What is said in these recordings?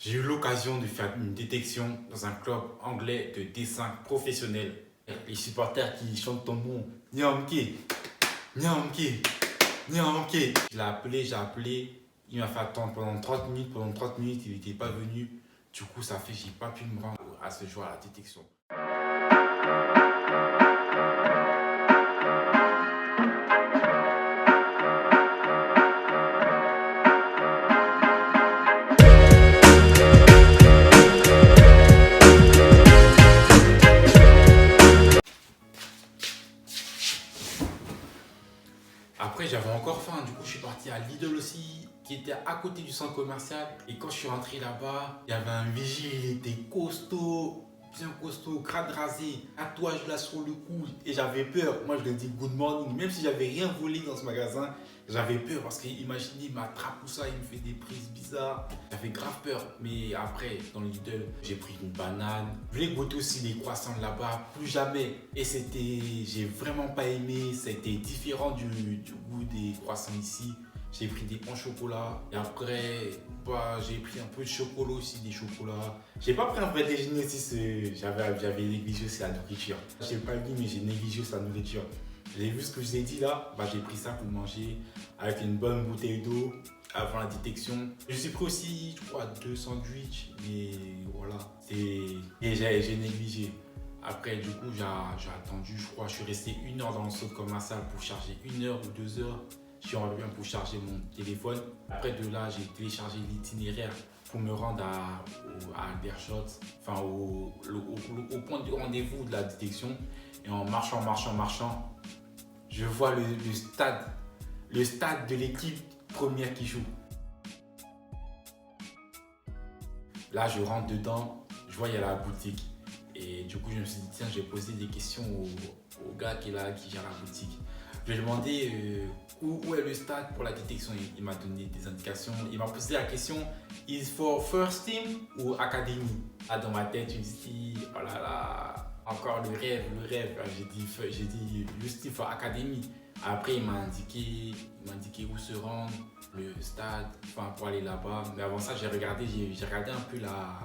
J'ai eu l'occasion de faire une détection dans un club anglais de dessin professionnel. Les supporters qui chantent ton nom, Nyamke, Nyamke, Nyamke. J'ai appelé, il m'a fait attendre pendant 30 minutes. Pendant 30 minutes, il n'était pas venu. Du coup, ça fait que j'ai pas pu me rendre à ce jour à la détection. Après, j'avais encore faim, du coup, je suis parti à Lidl aussi, qui était à côté du centre commercial. Et quand je suis rentré là-bas, il y avait un vigile, il était costaud, bien costaud, crâne rasé, tatouage là sur le cou. Et j'avais peur. Moi, je lui ai dit good morning. Même si j'avais rien volé dans ce magasin, j'avais peur parce qu'imaginez, il m'attrape ou ça, il me fait des prises bizarres. J'avais grave peur. Mais après, dans le Lidl, j'ai pris une banane. Je voulais goûter aussi les croissants de là-bas, plus jamais. Et j'ai vraiment pas aimé. C'était différent du goût des croissants ici. J'ai pris des pains au chocolat. Et après, j'ai pris un peu de chocolat aussi, des chocolats. J'ai pas pris un vrai déjeuner aussi. J'avais négligé aussi la nourriture. J'ai pas dit, mais j'ai négligé aussi la nourriture. J'ai vu ce que je vous ai dit là, j'ai pris ça pour manger avec une bonne bouteille d'eau avant la détection. Je suis pris aussi, je crois, 2 sandwichs, mais voilà. Et j'ai négligé. Après, du coup, j'ai attendu, je crois, je suis resté 1 heure dans le centre commercial pour charger 1 heure ou 2 heures. Je suis revenu pour charger mon téléphone. Après de là, j'ai téléchargé l'itinéraire pour me rendre à Aldershot, enfin au point de rendez-vous de la détection. Et en marchant, je vois le stade de l'équipe première qui joue. Là, je rentre dedans, je vois il y a la boutique. Et du coup, je me suis dit, tiens, je vais poser des questions au gars qui est là, qui gère la boutique. Je lui ai demandé où est le stade pour la détection. Il m'a donné des indications. Il m'a posé la question, is for first team ou academy? Là, dans ma tête, je me suis dit, oh là là, encore le rêve. J'ai dit just team for academy. Après, il m'a indiqué où se rendre, le stade, enfin pour aller là-bas. Mais avant ça, j'ai regardé un peu la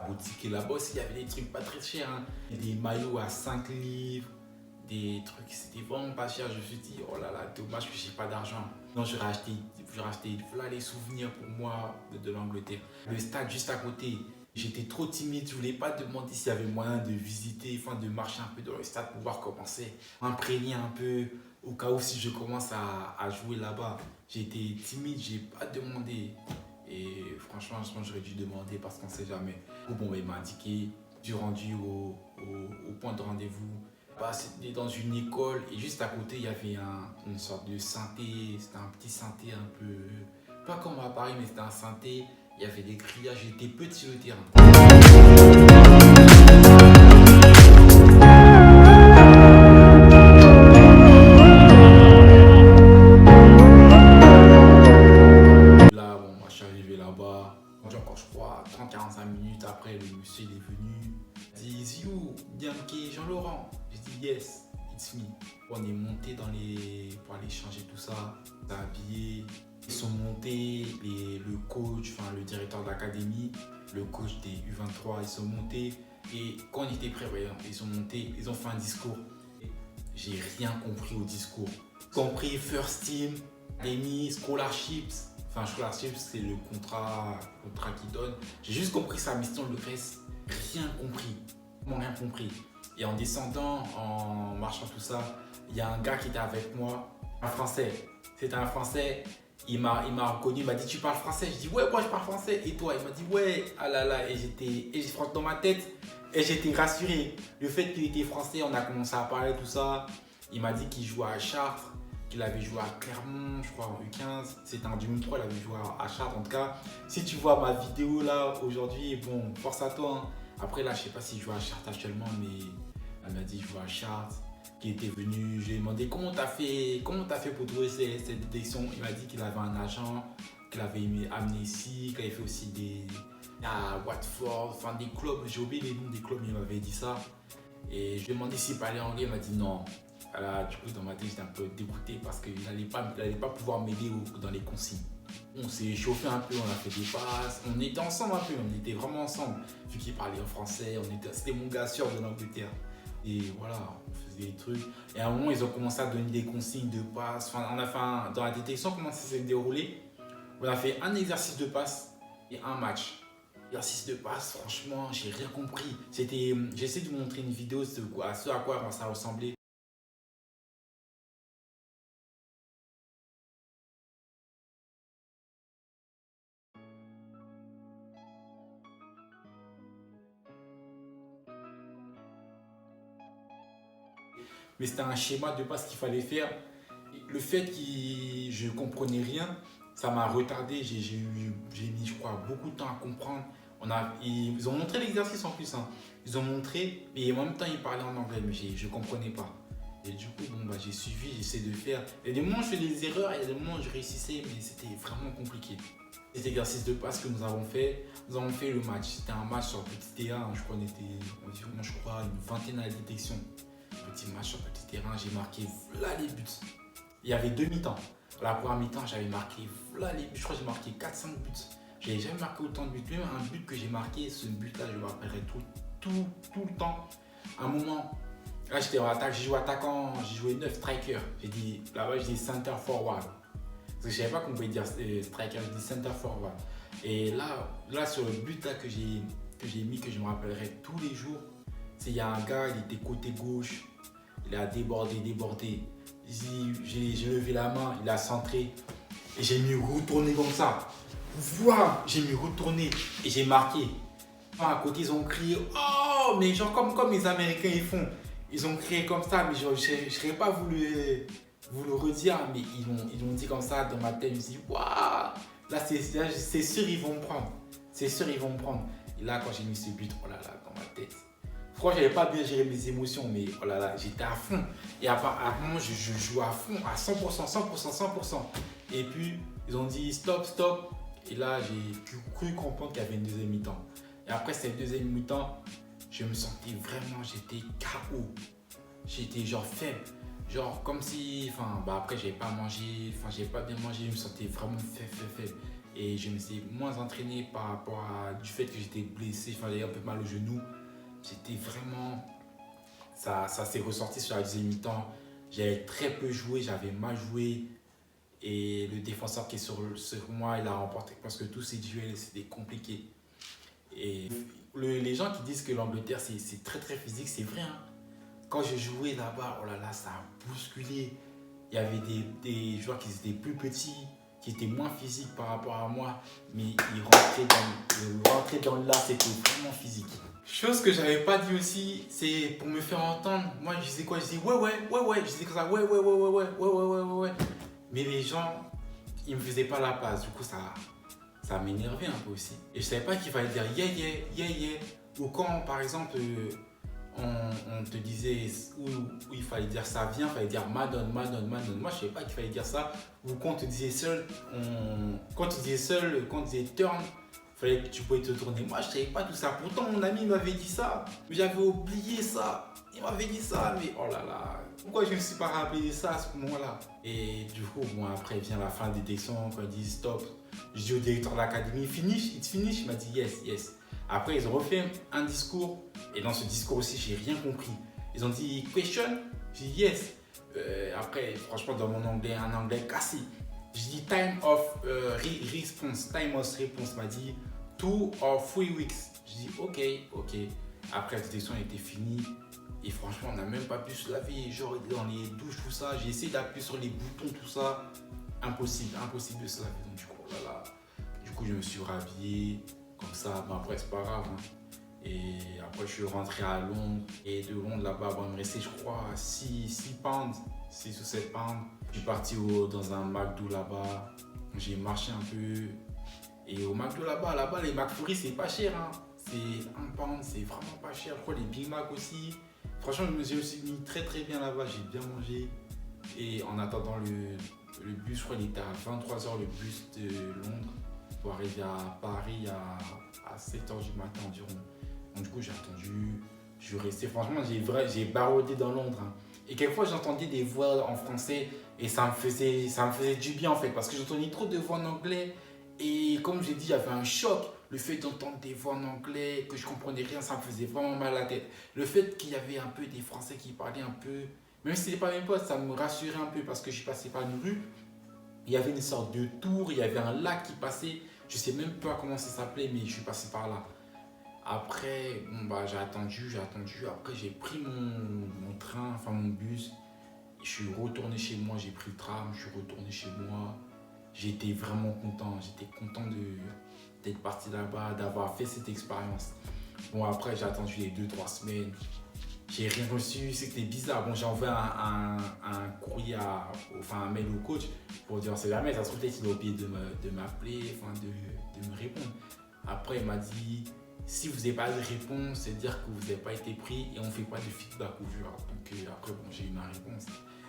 boutique. Et là-bas aussi, il y avait des trucs pas très chers. Hein. Des maillots à 5 livres. Des trucs, c'était vraiment pas cher. Je me suis dit, oh là là, dommage que j'ai pas d'argent. Non, je racheté voilà les souvenirs pour moi de l'Angleterre. Le stade juste à côté, j'étais trop timide. Je voulais pas demander s'il y avait moyen de visiter, enfin de marcher un peu dans le stade pour voir comment c'est, m'imprégner un peu au cas où si je commence à jouer là-bas. J'étais timide, j'ai pas demandé. Et franchement, j'aurais dû demander parce qu'on sait jamais. Bon, il m'a indiqué, j'ai rendu au point de rendez-vous. C'était dans une école et juste à côté il y avait une sorte de synthé, c'était un petit synthé un peu, pas comme à Paris mais c'était un synthé, il y avait des grillages, j'étais petit sur le terrain. Là bon, moi je suis arrivé là-bas, encore je crois 30-45 minutes après le monsieur il est venu, il dit is you, Nyamke Jean-Laurent? J'ai dit yes. On est monté pour aller changer tout ça, habillé. Ils sont montés, le coach, enfin le directeur de l'académie, le coach des U23, ils sont montés. Et quand on était prêts, ils sont montés, ils ont fait un discours. J'ai rien compris au discours. Compris First Team, Academy, Scholarships. Enfin, Scholarships, c'est le contrat qu'ils donnent. J'ai juste compris sa mission, le reste, rien compris. Rien compris. Et en descendant, en marchant tout ça, il y a un gars qui était avec moi, un Français. C'était un Français, il m'a reconnu, il m'a dit tu parles français? Je dis ouais, moi je parle français. Et toi? Il m'a dit ouais, ah là là. Et j'ai dans ma tête, et j'étais rassuré. Le fait qu'il était français, on a commencé à parler tout ça. Il m'a dit qu'il jouait à Chartres, qu'il avait joué à Clermont, je crois en U15. C'était en 2003, il avait joué à Chartres. En tout cas, si tu vois ma vidéo là aujourd'hui, bon, force à toi. Hein. Après là, je sais pas s'il joue à Chartres actuellement, mais elle m'a dit je joue à Chartres, qui était venu. Je lui ai demandé comment t'as fait pour trouver cette détection. Il m'a dit qu'il avait un agent, qu'il avait amené ici, qu'il avait fait aussi à Watford, enfin des clubs. J'ai oublié les noms des clubs, mais il m'avait dit ça. Et je lui ai demandé s'il parlait anglais, il m'a dit non. Alors, du coup, dans ma tête, j'étais un peu dégoûté parce qu'il n'allait pas pouvoir m'aider dans les consignes. On s'est chauffé un peu, on a fait des passes, on était ensemble un peu, on était vraiment ensemble. Vu qu'il parlait en français, c'était mon gars sûr de l'Angleterre. Et voilà, on faisait des trucs. Et à un moment, ils ont commencé à donner des consignes de passe. Enfin, on a fait dans la détection, comment ça s'est déroulé. On a fait un exercice de passe et un match. L'exercice de passe, franchement, j'ai rien compris. J'essaie de vous montrer une vidéo, ce à quoi ça ressemblait. Mais c'était un schéma de passe qu'il fallait faire. Le fait que je ne comprenais rien, ça m'a retardé. J'ai mis, je crois, beaucoup de temps à comprendre. Ils ont montré l'exercice en plus. Hein. Ils ont montré, mais en même temps, ils parlaient en anglais, mais je ne comprenais pas. Et du coup, bon, j'ai suivi, j'essaie de faire. Il y a des moments où je fais des erreurs, il y a des moments où je réussissais, mais c'était vraiment compliqué. Cet exercice de passe que nous avons fait le match. C'était un match sur petit terrain. Je crois qu'on était environ, je crois, une vingtaine à la détection. Petit match sur petit terrain, j'ai marqué là les buts. Il y avait deux mi-temps. La première mi-temps, j'avais marqué là les buts. Je crois que j'ai marqué 4-5 buts. Je n'avais jamais marqué autant de buts. Même un but que j'ai marqué, ce but-là, je me rappellerai tout le temps. Un moment, là j'étais en attaque, j'ai joué attaquant, j'ai joué 9 striker. J'ai dit, là-bas, j'ai dit center forward. Parce que je ne savais pas qu'on pouvait dire striker, j'ai dit center forward. Et là sur le but là, que j'ai mis, que je me rappellerai tous les jours, il y a un gars, il était côté gauche, il a débordé. J'ai levé la main, il a centré et j'ai mis retourné comme ça. Voilà, j'ai mis retourné et j'ai marqué. À côté, ils ont crié oh, mais genre comme les Américains ils font. Ils ont crié comme ça, mais je n'aurais pas voulu vous le redire, mais ils l'ont dit comme ça dans ma tête. Je me suis dit waouh, là c'est sûr ils vont me prendre. C'est sûr ils vont me prendre. Et là, quand j'ai mis ce but, oh là là, dans ma tête. Franchement, j'avais pas bien géré mes émotions, mais oh là là, j'étais à fond. Et à un moment, je joue à fond, à 100%. Et puis, ils ont dit stop. Et là, j'ai cru comprendre qu'il y avait une deuxième mi-temps. Et après cette deuxième mi-temps, je me sentais vraiment, j'étais KO. J'étais genre faible. Genre comme si, après, j'avais pas mangé, j'avais pas bien mangé, je me sentais vraiment faible. Et je me suis moins entraîné par rapport du fait que j'étais blessé, j'avais un peu mal au genou. J'étais vraiment... Ça s'est ressorti sur la deuxième mi-temps. J'avais très peu joué, j'avais mal joué. Et le défenseur qui est sur moi, il a remporté parce que tous ces duels, c'était compliqué. Et les gens qui disent que l'Angleterre, c'est très très physique, c'est vrai. Hein. Quand je jouais là-bas, oh là là, ça a bousculé. Il y avait des joueurs qui étaient plus petits, qui étaient moins physiques par rapport à moi. Mais ils rentraient dans l'art, c'était vraiment physique. Chose que j'avais pas dit aussi, c'est pour me faire entendre. Moi, je disais quoi? Je disais ouais. Je disais comme ça, ouais. Mais les gens, ils me faisaient pas la passe. Du coup, ça m'énervait un peu aussi. Et je savais pas qu'il fallait dire yeah. Ou quand, par exemple, on te disait où il fallait dire ça vient, il fallait dire madone. Moi, je savais pas qu'il fallait dire ça. Ou quand on te disait seul, quand tu disais turn, fallait que tu pouvais te tourner. Moi, je savais pas tout ça. Pourtant, mon ami m'avait dit ça. J'avais oublié ça. Il m'avait dit ça, mais oh là là. Pourquoi je ne me suis pas rappelé de ça à ce moment-là? Et du coup, après vient la fin de détection, quand ils disent stop. Je dis au directeur de l'académie, it's finish. Il m'a dit yes. Après, ils ont refait un discours. Et dans ce discours aussi, j'ai rien compris. Ils ont dit question. J'ai dit yes. Après, franchement, dans mon anglais, un anglais cassé. Je dis time of response. Time of response m'a dit 2 or 3 weeks. Je dis ok. Après, la détection était finie. Et franchement, on n'a même pas pu se laver. Genre dans les douches, tout ça. J'ai essayé d'appuyer sur les boutons, tout ça. Impossible de se laver. Donc, du coup, je me suis rhabillé comme ça. Mais après, c'est pas grave. Hein. Et après, je suis rentré à Londres. Et de Londres, là-bas, il me restait, je crois, 6 pounds. 6 ou 7 pounds. Je suis parti dans un McDo là-bas. J'ai marché un peu. Et au McDo là-bas, les McFlurry, c'est pas cher. Hein. C'est 1 pound, c'est vraiment pas cher. Je crois les Big Mac aussi. Franchement, je me suis mis très très bien là-bas. J'ai bien mangé. Et en attendant le bus, je crois qu'il était à 23h, le bus de Londres, pour arriver à Paris à 7h du matin environ. Donc du coup, j'ai attendu. Je suis resté. Franchement, j'ai baroudé dans Londres. Hein. Et quelquefois, j'entendais des voix en français. Et ça me faisait du bien en fait, parce que j'entendais trop de voix en anglais. Et comme j'ai dit, il y avait un choc. Le fait d'entendre des voix en anglais, que je comprenais rien, ça me faisait vraiment mal à la tête. Le fait qu'il y avait un peu des Français qui parlaient un peu, même si ce n'était pas mes potes, ça me rassurait un peu parce que je passais par une rue. Il y avait une sorte de tour, il y avait un lac qui passait. Je sais même pas comment ça s'appelait, mais je suis passé par là. Après, bon, bah, j'ai attendu. Après, j'ai pris mon train, enfin mon bus. Je suis retourné chez moi, j'ai pris le tram, je suis retourné chez moi. J'étais vraiment content. J'étais content d'être parti là-bas, d'avoir fait cette expérience. Bon, après, j'ai attendu les 2, 3 semaines. J'ai rien reçu, c'était bizarre. Bon, j'ai envoyé un courrier, enfin un mail au coach pour dire c'est jamais, ça se trouve peut-être qu'il a oublié de m'appeler, enfin de me répondre. Après, il m'a dit si vous n'avez pas de réponse, c'est dire que vous n'avez pas été pris et on ne fait pas de feedback au jour. Donc après, bon, j'ai eu ma réponse.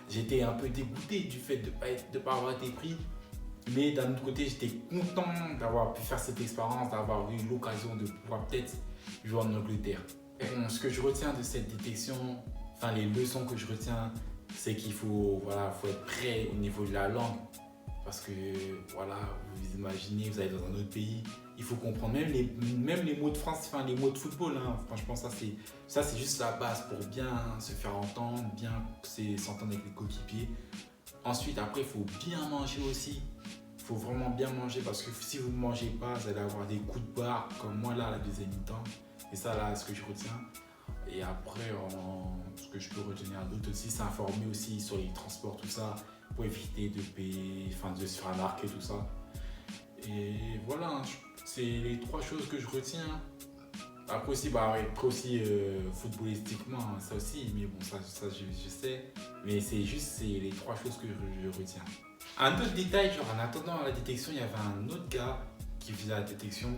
J'étais un peu dégoûté du fait de ne pas avoir été pris. Mais d'un autre côté, j'étais content d'avoir pu faire cette expérience, d'avoir eu l'occasion de pouvoir peut-être jouer en Angleterre. Bon, ce que je retiens de cette détection, enfin les leçons que je retiens, c'est qu'il faut, voilà, faut être prêt au niveau de la langue. Parce que voilà, vous imaginez, vous allez dans un autre pays, il faut comprendre même les mots de France, enfin les mots de football. Hein. Franchement, ça c'est juste la base pour bien se faire entendre, bien s'entendre avec les coéquipiers. Ensuite, après, il faut bien manger aussi. Il faut vraiment bien manger parce que si vous ne mangez pas, vous allez avoir des coups de barre comme moi là à la deuxième mi-temps. Et ça là, ce que je retiens. Et après, ce que je peux retenir d'autre aussi, c'est informer aussi sur les transports, tout ça, pour éviter de payer, enfin de se faire arnaquer, tout ça. Et voilà, hein, c'est les 3 choses que je retiens. Après aussi, footballistiquement, hein, ça aussi, mais bon, ça je sais. Mais c'est les 3 choses que je retiens. Un autre détail, genre en attendant la détection, il y avait un autre gars qui faisait la détection.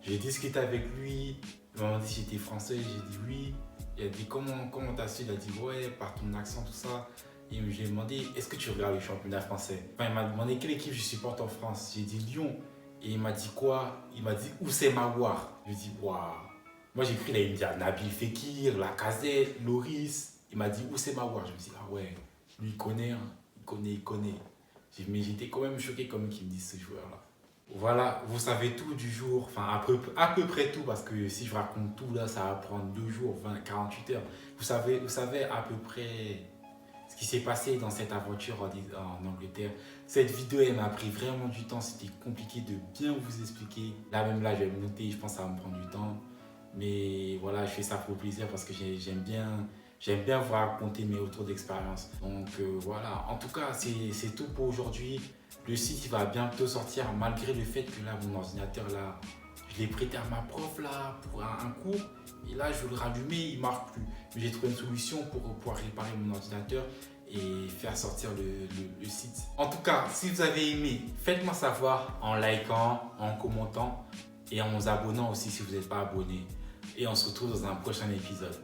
J'ai discuté avec lui, il m'a demandé si j'étais français, j'ai dit oui. Il a dit comment t'as su, il a dit ouais, par ton accent, tout ça. Et je lui ai demandé est-ce que tu regardes le championnat français. Enfin, il m'a demandé quelle équipe je supporte en France. J'ai dit Lyon. Et il m'a dit quoi? Il m'a dit Oussema Aouar. Je lui ai dit waouh. Moi j'ai cru, il me dit Nabil Fekir, Lacazette, Loris. Il m'a dit Oussema Aouar. Je me suis dit ah ouais, lui il connaît, hein. Il connaît. Mais j'étais quand même choqué comme qu'il me dise ce joueur-là. Voilà, vous savez tout du jour, enfin à peu près tout, parce que si je raconte tout là, ça va prendre 2 jours, 48 heures. Vous savez à peu près ce qui s'est passé dans cette aventure en Angleterre. Cette vidéo, elle m'a pris vraiment du temps, c'était compliqué de bien vous expliquer. Là même là, je vais me noter, je pense que ça va me prendre du temps. Mais voilà, je fais ça pour plaisir parce que j'aime bien vous raconter mes retours d'expérience. Donc voilà, en tout cas, c'est tout pour aujourd'hui. Le site il va bientôt sortir malgré le fait que là, mon ordinateur, là, je l'ai prêté à ma prof là, pour un cours. Et là, je veux le rallumer, il ne marche plus. Mais j'ai trouvé une solution pour pouvoir réparer mon ordinateur et faire sortir le site. En tout cas, si vous avez aimé, faites-moi savoir en likant, en commentant et en vous abonnant aussi si vous n'êtes pas abonné. Et on se retrouve dans un prochain épisode.